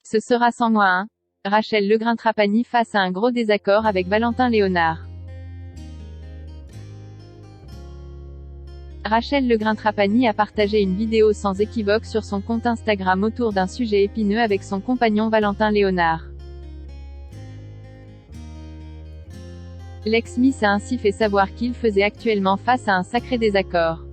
Ce sera sans moi, hein. Rachel Legrin-Trapani face à un gros désaccord avec Valentin Léonard. Rachel Legrin-Trapani a partagé une vidéo sans équivoque sur son compte Instagram autour d'un sujet épineux avec son compagnon Valentin Léonard. L'ex-Miss a ainsi fait savoir qu'il faisait actuellement face à un sacré désaccord.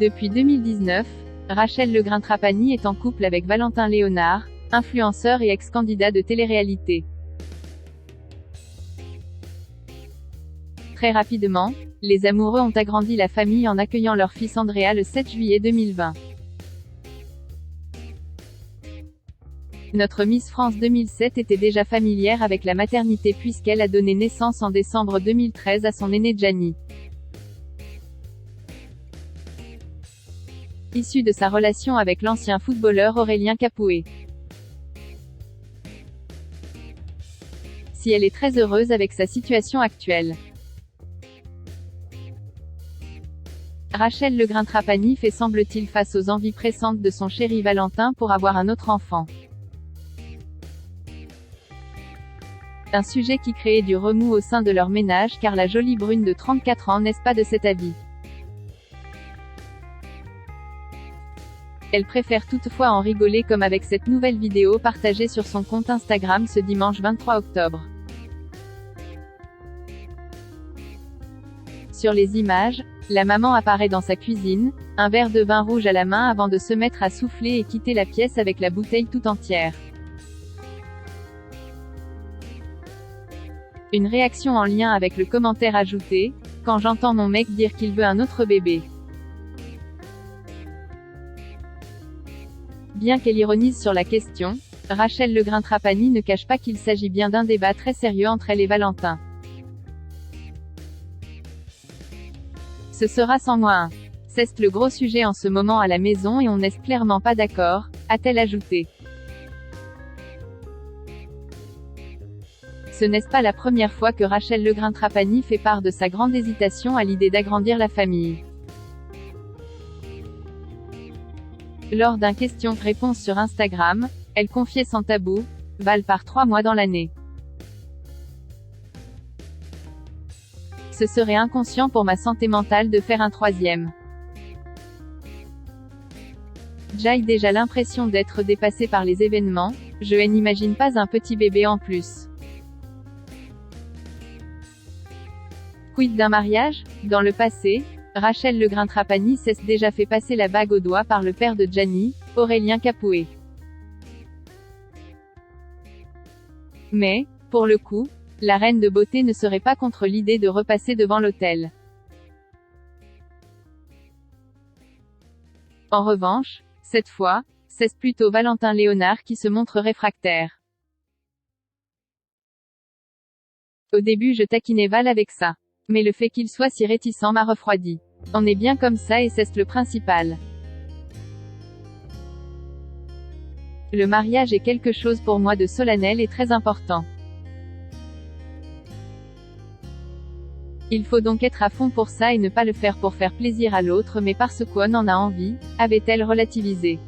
Depuis 2019, Rachel Legrin-Trapani est en couple avec Valentin Léonard, influenceur et ex-candidat de télé-réalité. Très rapidement, les amoureux ont agrandi la famille en accueillant leur fils Andrea le 7 juillet 2020. Notre Miss France 2007 était déjà familière avec la maternité puisqu'elle a donné naissance en décembre 2013 à son aîné Gianni. Issu de sa relation avec l'ancien footballeur Aurélien Capoue. Si elle est très heureuse avec sa situation actuelle. Rachel Legrin-Trapani fait semble-t-il face aux envies pressantes de son chéri Valentin pour avoir un autre enfant. Un sujet qui créait du remous au sein de leur ménage car la jolie brune de 34 ans n'est pas de cet avis. Elle préfère toutefois en rigoler comme avec cette nouvelle vidéo partagée sur son compte Instagram ce dimanche 23 octobre. Sur les images, la maman apparaît dans sa cuisine, un verre de vin rouge à la main avant de se mettre à souffler et quitter la pièce avec la bouteille tout entière. Une réaction en lien avec le commentaire ajouté « Quand j'entends mon mec dire qu'il veut un autre bébé ». Bien qu'elle ironise sur la question, Rachel Legrin-Trapani ne cache pas qu'il s'agit bien d'un débat très sérieux entre elle et Valentin. Ce sera sans moi, hein. C'est le gros sujet en ce moment à la maison et on n'est clairement pas d'accord, a-t-elle ajouté. Ce n'est pas la première fois que Rachel Legrin-Trapani fait part de sa grande hésitation à l'idée d'agrandir la famille. Lors d'un question-réponse sur Instagram, elle confiait sans tabou « Val part 3 mois dans l'année. Ce serait inconscient pour ma santé mentale de faire un troisième. J'ai déjà l'impression d'être dépassée par les événements, je n'imagine pas un petit bébé en plus. Quid d'un mariage? Dans le passé, Rachel Legrin-Trapani s'est déjà fait passer la bague au doigt par le père de Gianni, Aurélien Capoue. Mais, pour le coup, la reine de beauté ne serait pas contre l'idée de repasser devant l'autel. En revanche, cette fois, c'est plutôt Valentin Léonard qui se montre réfractaire. Au début je taquinais Val avec ça. Mais le fait qu'il soit si réticent m'a refroidi. On est bien comme ça et c'est le principal. Le mariage est quelque chose pour moi de solennel et très important. Il faut donc être à fond pour ça et ne pas le faire pour faire plaisir à l'autre mais parce qu'on en a envie, avait-elle relativisé.